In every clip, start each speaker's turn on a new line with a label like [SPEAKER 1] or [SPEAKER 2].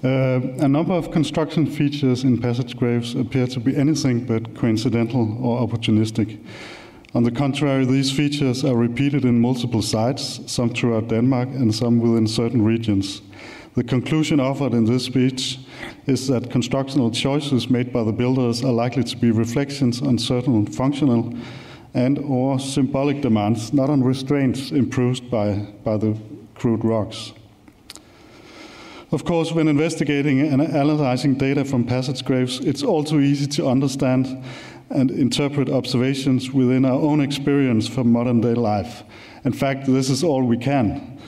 [SPEAKER 1] A number of construction features in passage graves appear to be anything but coincidental or opportunistic. On the contrary, these features are repeated in multiple sites, some throughout Denmark and some within certain regions. The conclusion offered in this speech is that constructional choices made by the builders are likely to be reflections on certain functional and/or symbolic demands, not on restraints imposed by the crude rocks. Of course, when investigating and analyzing data from passage graves, it's all too easy to understand and interpret observations within our own experience from modern-day life. In fact, this is all we can,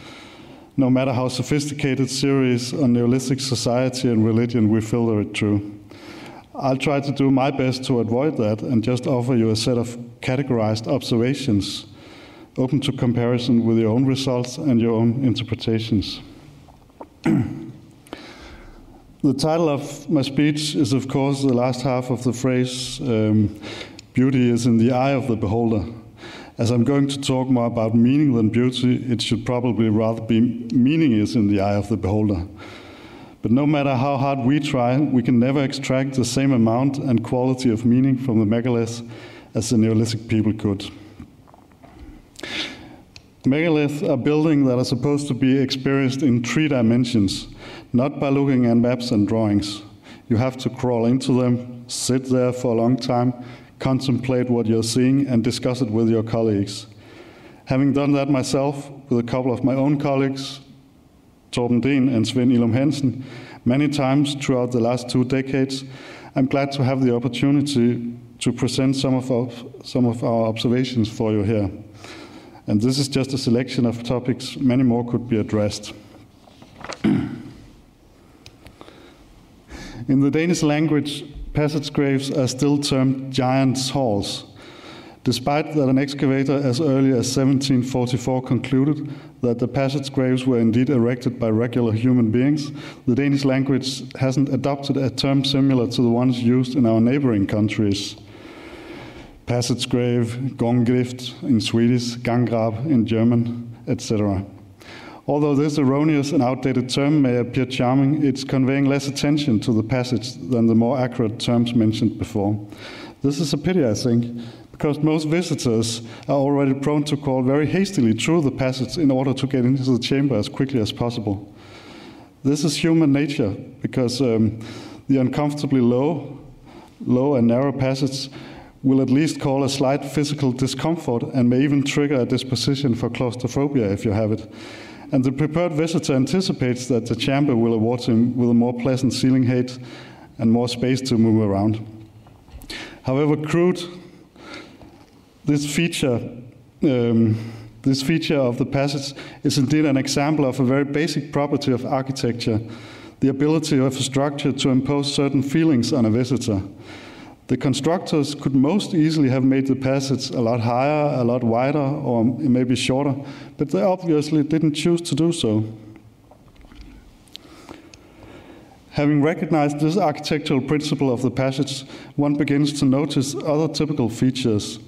[SPEAKER 1] no matter how sophisticated theories on Neolithic society and religion we filter it through. I'll try to do my best to avoid that and just offer you a set of categorized observations, open to comparison with your own results and your own interpretations. The title of my speech is, of course, the last half of the phrase, beauty is in the eye of the beholder. As I'm going to talk more about meaning than beauty, it should probably rather be meaning is in the eye of the beholder. But no matter how hard we try, we can never extract the same amount and quality of meaning from the megalith as the Neolithic people could. Megaliths are buildings that are supposed to be experienced in 3 dimensions, not by looking at maps and drawings. You have to crawl into them, sit there for a long time, contemplate what you're seeing, and discuss it with your colleagues. Having done that myself with a couple of my own colleagues, Torben Dehn and Svend Ilum Hansen, many times throughout the last 2 decades, I'm glad to have the opportunity to present some of our observations for you here. And this is just a selection of topics. Many more could be addressed. In the Danish language, passage graves are still termed giants' halls. Despite that an excavator as early as 1744 concluded that the passage graves were indeed erected by regular human beings, the Danish language hasn't adopted a term similar to the ones used in our neighboring countries. Passage grave, gånggrift in Swedish, ganggrab in German, etc. Although this erroneous and outdated term may appear charming, it's conveying less attention to the passage than the more accurate terms mentioned before. This is a pity, I think, because most visitors are already prone to crawl very hastily through the passage in order to get into the chamber as quickly as possible. This is human nature, because the uncomfortably low and narrow passage will at least cause a slight physical discomfort and may even trigger a disposition for claustrophobia if you have it. And the prepared visitor anticipates that the chamber will award him with a more pleasant ceiling height and more space to move around. However crude, this feature of the passage is indeed an example of a very basic property of architecture, the ability of a structure to impose certain feelings on a visitor. The constructors could most easily have made the passage a lot higher, a lot wider, or maybe shorter, but they obviously didn't choose to do so. Having recognized this architectural principle of the passage, one begins to notice other typical features.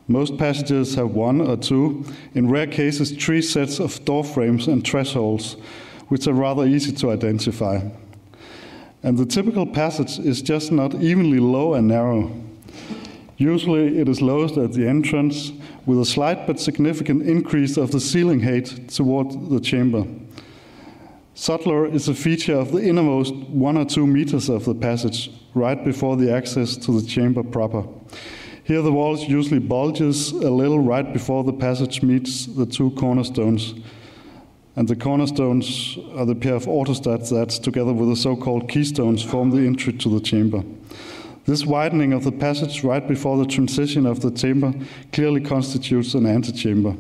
[SPEAKER 1] Most passages have 1 or 2, in rare cases 3 sets of door frames and thresholds, which are rather easy to identify. And the typical passage is just not evenly low and narrow. Usually it is lowest at the entrance, with a slight but significant increase of the ceiling height toward the chamber. Subtler is a feature of the innermost 1 or 2 meters of the passage, right before the access to the chamber proper. Here the walls usually bulges a little right before the passage meets the 2 cornerstones. And the cornerstones are the pair of orthostats that, together with the so-called keystones, form the entry to the chamber. This widening of the passage right before the transition of the chamber clearly constitutes an antechamber.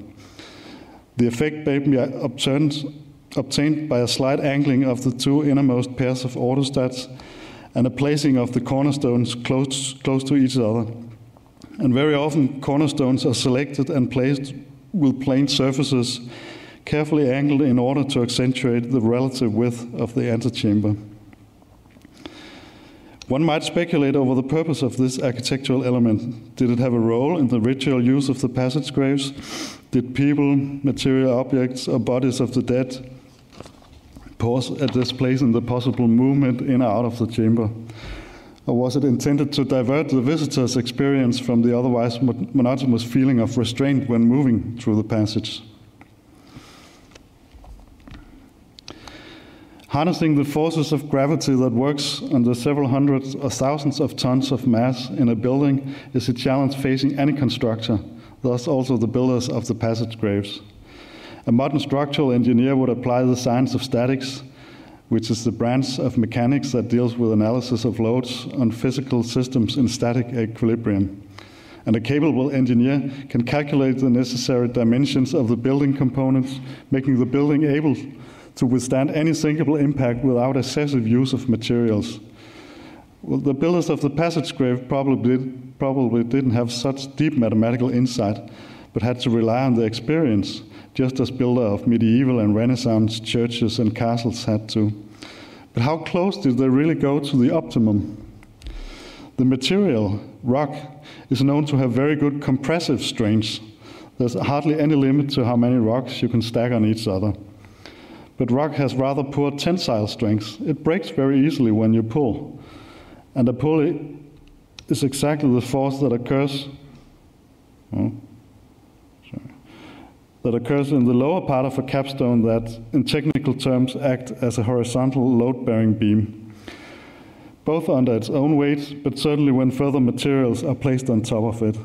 [SPEAKER 1] The effect may be obtained by a slight angling of the 2 innermost pairs of orthostats and a placing of the cornerstones close to each other. And very often cornerstones are selected and placed with plane surfaces, carefully angled in order to accentuate the relative width of the antechamber. One might speculate over the purpose of this architectural element. Did it have a role in the ritual use of the passage graves? Did people, material objects, or bodies of the dead pause at this place in the possible movement in or out of the chamber? Or was it intended to divert the visitor's experience from the otherwise monotonous feeling of restraint when moving through the passage? Harnessing the forces of gravity that works on the several hundreds or thousands of tons of mass in a building is a challenge facing any constructor, thus also the builders of the passage graves. A modern structural engineer would apply the science of statics, which is the branch of mechanics that deals with analysis of loads on physical systems in static equilibrium. And a capable engineer can calculate the necessary dimensions of the building components, making the building able to withstand any thinkable impact without excessive use of materials. Well, the builders of the passage grave probably didn't have such deep mathematical insight, but had to rely on their experience, just as builders of medieval and Renaissance churches and castles had to. But how close did they really go to the optimum? The material, rock, is known to have very good compressive strengths. There's hardly any limit to how many rocks you can stack on each other. But rock has rather poor tensile strength. It breaks very easily when you pull. And a pull is exactly the force that occurs in the lower part of a capstone that, in technical terms, act as a horizontal load-bearing beam, both under its own weight, but certainly when further materials are placed on top of it.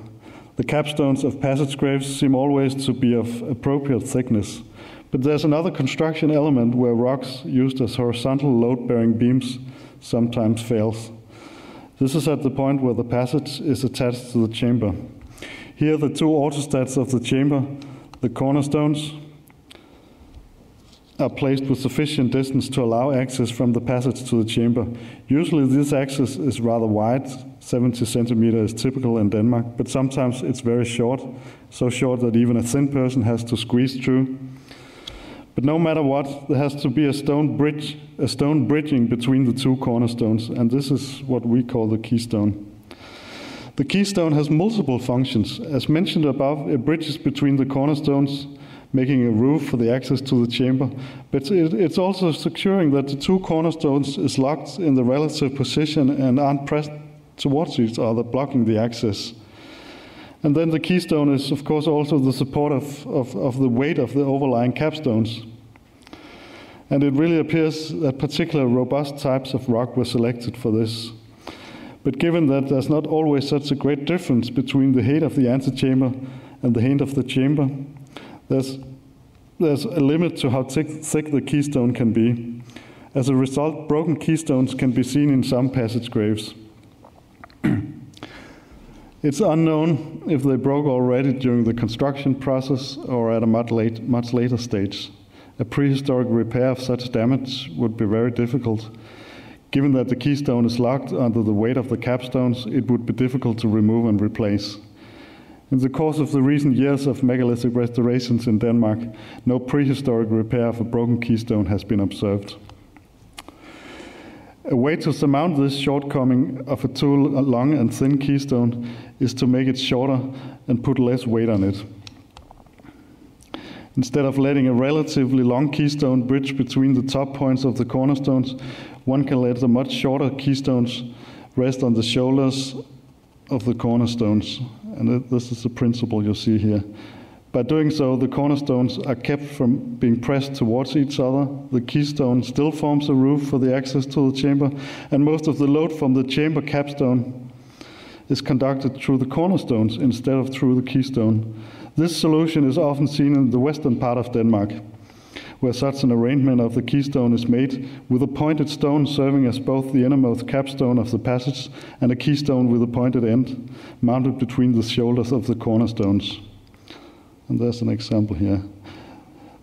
[SPEAKER 1] The capstones of passage graves seem always to be of appropriate thickness. But there's another construction element where rocks used as horizontal load-bearing beams sometimes fails. This is at the point where the passage is attached to the chamber. Here, the two orthostats of the chamber, the cornerstones, are placed with sufficient distance to allow access from the passage to the chamber. Usually this access is rather wide, 70 centimeters is typical in Denmark, but sometimes it's very short, so short that even a thin person has to squeeze through. But no matter what, there has to be a stone bridging between the two cornerstones, and this is what we call the keystone. The keystone has multiple functions. As mentioned above, it bridges between the cornerstones, making a roof for the access to the chamber, but it's also securing that the two cornerstones is locked in the relative position and aren't pressed towards each other, blocking the access. And then the keystone is, of course, also the support of the weight of the overlying capstones. And it really appears that particular robust types of rock were selected for this. But given that there's not always such a great difference between the height of the antechamber and the height of the chamber, there's a limit to how thick the keystone can be. As a result, broken keystones can be seen in some passage graves. It's unknown if they broke already during the construction process or at a much later stage. A prehistoric repair of such damage would be very difficult. Given that the keystone is locked under the weight of the capstones, it would be difficult to remove and replace. In the course of the recent years of megalithic restorations in Denmark, no prehistoric repair of a broken keystone has been observed. A way to surmount this shortcoming of a too long and thin keystone is to make it shorter and put less weight on it. Instead of letting a relatively long keystone bridge between the top points of the cornerstones, one can let the much shorter keystones rest on the shoulders of the cornerstones. And this is the principle you see here. By doing so, the cornerstones are kept from being pressed towards each other. The keystone still forms a roof for the access to the chamber, and most of the load from the chamber capstone is conducted through the cornerstones instead of through the keystone. This solution is often seen in the western part of Denmark, where such an arrangement of the keystone is made with a pointed stone serving as both the innermost capstone of the passage and a keystone with a pointed end mounted between the shoulders of the cornerstones. And there's an example here.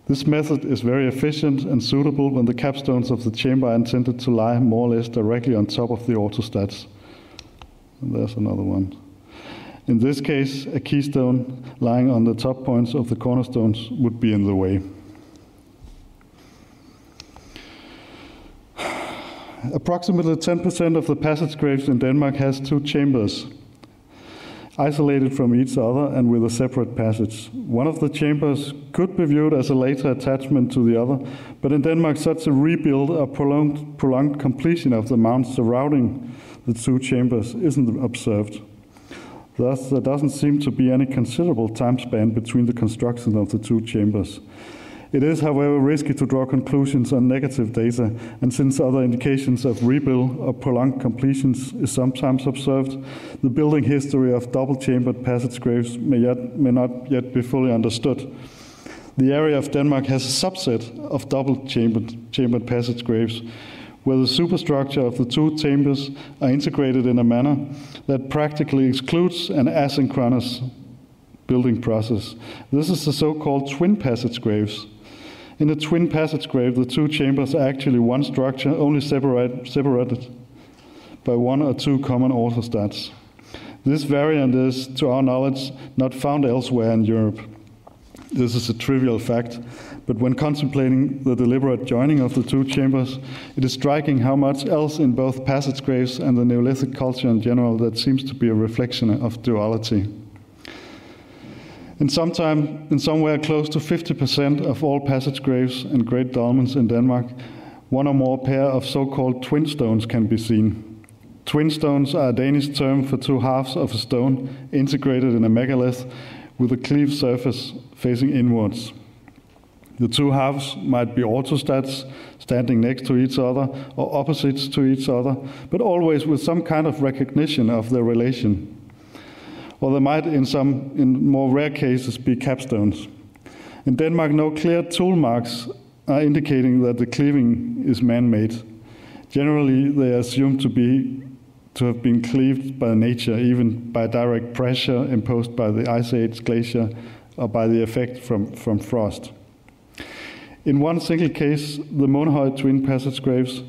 [SPEAKER 1] This method is very efficient and suitable when the capstones of the chamber are intended to lie more or less directly on top of the orthostats. And there's another one. In this case, a keystone lying on the top points of the cornerstones would be in the way. Approximately 10% of the passage graves in Denmark has two chambers. isolated from each other and with a separate passage. One of the chambers could be viewed as a later attachment to the other, but in Denmark such a rebuild or prolonged completion of the mound surrounding the two chambers isn't observed. Thus, there doesn't seem to be any considerable time span between the construction of the two chambers. It is, however, risky to draw conclusions on negative data, and since other indications of rebuild or prolonged completions is sometimes observed, the building history of double-chambered passage graves may not yet be fully understood. The area of Denmark has a subset of double-chambered passage graves, where the superstructure of the two chambers are integrated in a manner that practically excludes an asynchronous building process. This is the so-called twin passage graves. In a twin passage grave, the two chambers are actually one structure, only separated by one or two common orthostats. This variant is, to our knowledge, not found elsewhere in Europe. This is a trivial fact, but when contemplating the deliberate joining of the two chambers, it is striking how much else in both passage graves and the Neolithic culture in general that seems to be a reflection of duality. In somewhere close to 50% of all passage graves and great dolmens in Denmark, one or more pair of so-called twin stones can be seen. Twin stones are a Danish term for two halves of a stone integrated in a megalith with a cleaved surface facing inwards. The two halves might be orthostats standing next to each other or opposites to each other, but always with some kind of recognition of their relation. Or there might, in more rare cases, be capstones. In Denmark, no clear tool marks are indicating that the cleaving is man-made. Generally, they are assumed to have been cleaved by nature, even by direct pressure imposed by the Ice Age glacier or by the effect from frost. In one single case, the Monhøj twin passage graves,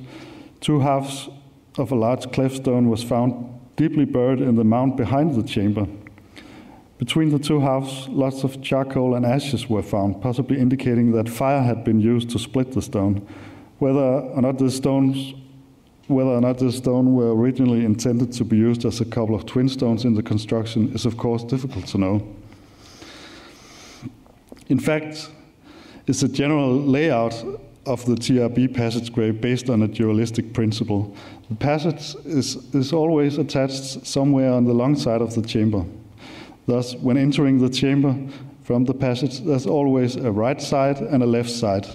[SPEAKER 1] two halves of a large cleft stone was found deeply buried in the mound behind the chamber. Between the two halves, lots of charcoal and ashes were found, possibly indicating that fire had been used to split the stone. Whether or not this stone were originally intended to be used as a couple of twin stones in the construction is of course difficult to know. In fact, it's a general layout of the TRB passage grave based on a dualistic principle. The passage is always attached somewhere on the long side of the chamber. Thus, when entering the chamber from the passage, there's always a right side and a left side.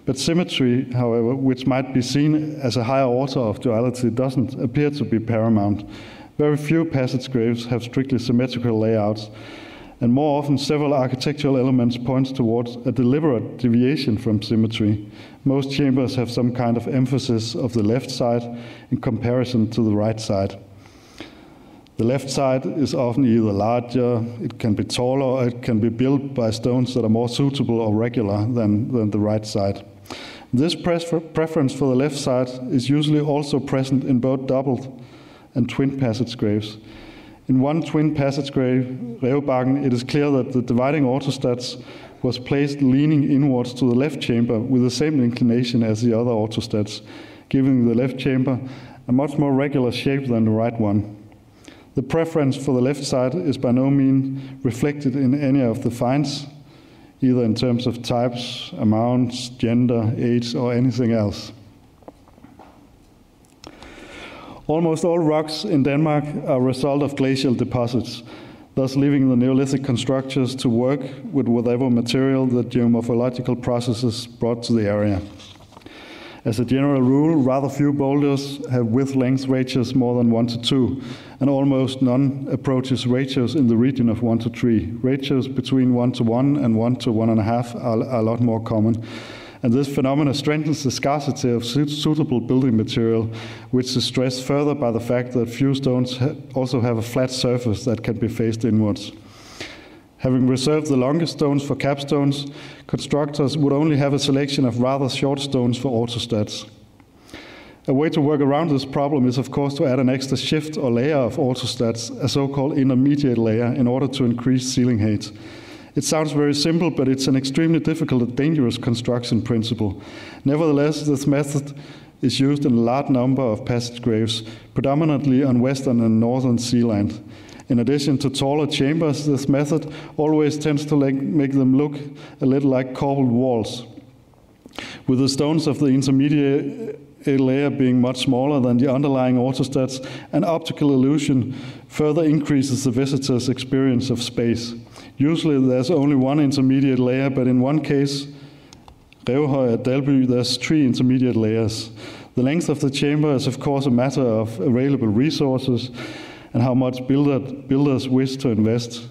[SPEAKER 1] But symmetry, however, which might be seen as a higher order of duality, doesn't appear to be paramount. Very few passage graves have strictly symmetrical layouts, and more often several architectural elements point towards a deliberate deviation from symmetry. Most chambers have some kind of emphasis of the left side in comparison to the right side. The left side is often either larger, it can be taller, or it can be built by stones that are more suitable or regular than the right side. This preference for the left side is usually also present in both double and twin passage graves. In one twin passage grave, Revbakken, it is clear that the dividing orthostats was placed leaning inwards to the left chamber with the same inclination as the other orthostats, giving the left chamber a much more regular shape than the right one. The preference for the left side is by no means reflected in any of the finds, either in terms of types, amounts, gender, age, or anything else. Almost all rocks in Denmark are a result of glacial deposits, thus leaving the Neolithic constructors to work with whatever material the geomorphological processes brought to the area. As a general rule, rather few boulders have width-length ratios more than 1:2, and almost none approaches ratios in the region of 1:3. Ratios between 1:1 and 1:1.5 are a lot more common. And this phenomenon strengthens the scarcity of suitable building material, which is stressed further by the fact that few stones also have a flat surface that can be faced inwards. Having reserved the longest stones for capstones, constructors would only have a selection of rather short stones for orthostats. A way to work around this problem is, of course, to add an extra shift or layer of orthostats, a so-called intermediate layer, in order to increase sealing height. It sounds very simple, but it's an extremely difficult and dangerous construction principle. Nevertheless, this method is used in a large number of passage graves, predominantly on western and northern Sealand. In addition to taller chambers, this method always tends to make them look a little like corbelled walls, with the stones of the intermediate layer being much smaller than the underlying orthostats. An optical illusion further increases the visitor's experience of space. Usually there's only one intermediate layer, but in one case, Revhøj at Dalby, there's 3 intermediate layers. The length of the chamber is of course a matter of available resources and how much builders wish to invest.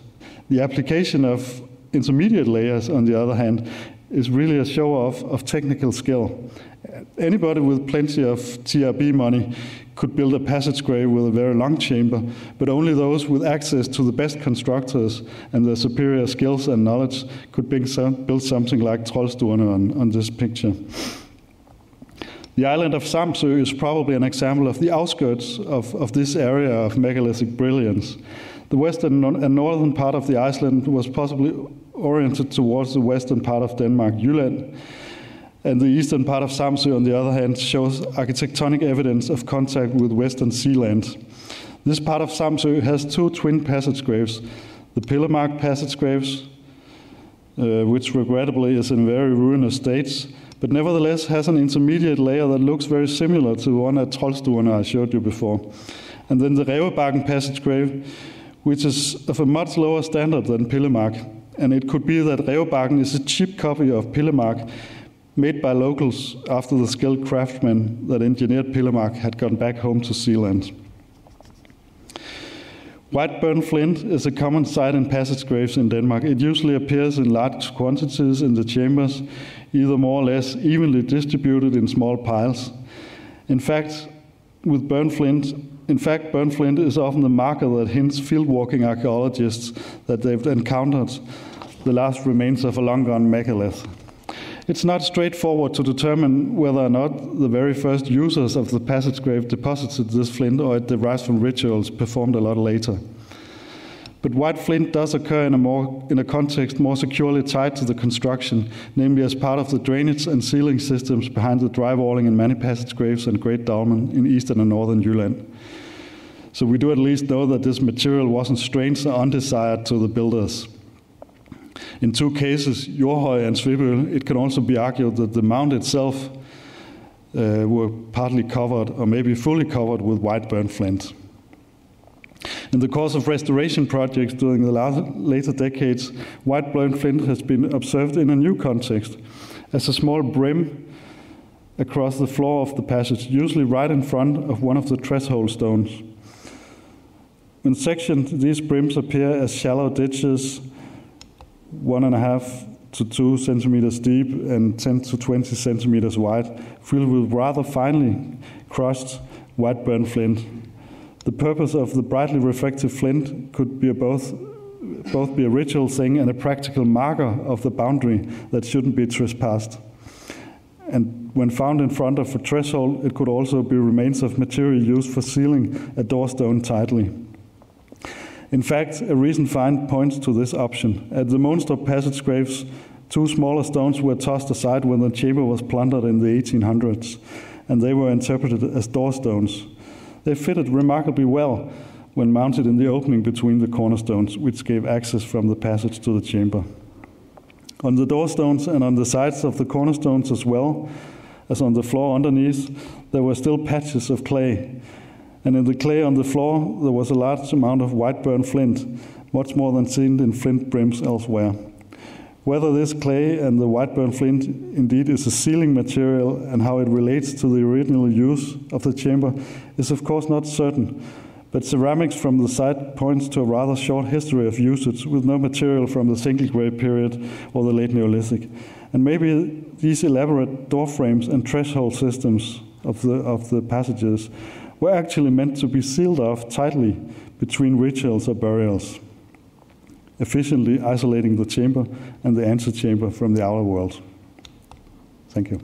[SPEAKER 1] The application of intermediate layers, on the other hand, is really a show-off of technical skill. Anybody with plenty of TRB money could build a passageway with a very long chamber, but only those with access to the best constructors and their superior skills and knowledge could build something like Troldstuerne on this picture. The island of Samsø is probably an example of the outskirts of this area of megalithic brilliance. The western and northern part of the island was possibly oriented towards the western part of Denmark, Jylland, and the eastern part of Samsø, on the other hand, shows architectonic evidence of contact with western sealand. This part of Samsø has 2 twin passage graves, the Pillemark passage graves, which regrettably is in very ruinous states, but nevertheless has an intermediate layer that looks very similar to the one at Troldstuerne I showed you before. And then the Rævebakken passage grave, which is of a much lower standard than Pillemark. And it could be that Rævebakken is a cheap copy of Pillemark, made by locals after the skilled craftsmen that engineered Pillemark had gone back home to Zealand. White burnt flint is a common sight in passage graves in Denmark. It usually appears in large quantities in the chambers, either more or less evenly distributed in small piles. In fact, burnt flint is often the marker that hints field-walking archaeologists that they've encountered the last remains of a long-gone megalith. It's not straightforward to determine whether or not the very first users of the passage grave deposited this flint or it derives from rituals performed a lot later. But white flint does occur in a context more securely tied to the construction, namely as part of the drainage and sealing systems behind the drywalling in many passage graves and Great Dolmen in eastern and northern Jylland. So we do at least know that this material wasn't strange or undesired to the builders. In 2 cases, Jørgen and Westphal, it can also be argued that the mound itself were partly covered or maybe fully covered with white burnt flint. In the course of restoration projects during the later decades, white burnt flint has been observed in a new context as a small brim across the floor of the passage, usually right in front of one of the threshold stones. In sections, these brims appear as shallow ditches 1.5 to 2 centimeters deep and 10 to 20 centimeters wide, filled with rather finely crushed white burnt flint. The purpose of the brightly reflective flint could be both be a ritual thing and a practical marker of the boundary that shouldn't be trespassed. And when found in front of a threshold, it could also be remains of material used for sealing a doorstone tightly. In fact, a recent find points to this option. At the Monstrup passage graves, 2 smaller stones were tossed aside when the chamber was plundered in the 1800s, and they were interpreted as doorstones. They fitted remarkably well when mounted in the opening between the cornerstones, which gave access from the passage to the chamber. On the doorstones and on the sides of the cornerstones as well as on the floor underneath, there were still patches of clay. And in the clay on the floor, there was a large amount of white burnt flint, much more than seen in flint brims elsewhere. Whether this clay and the white burnt flint indeed is a sealing material and how it relates to the original use of the chamber is of course not certain, but ceramics from the site points to a rather short history of usage with no material from the single grave period or the late Neolithic. And maybe these elaborate door frames and threshold systems of the passages were actually meant to be sealed off tightly between rituals or burials, efficiently isolating the chamber and the antechamber from the outer world. Thank you.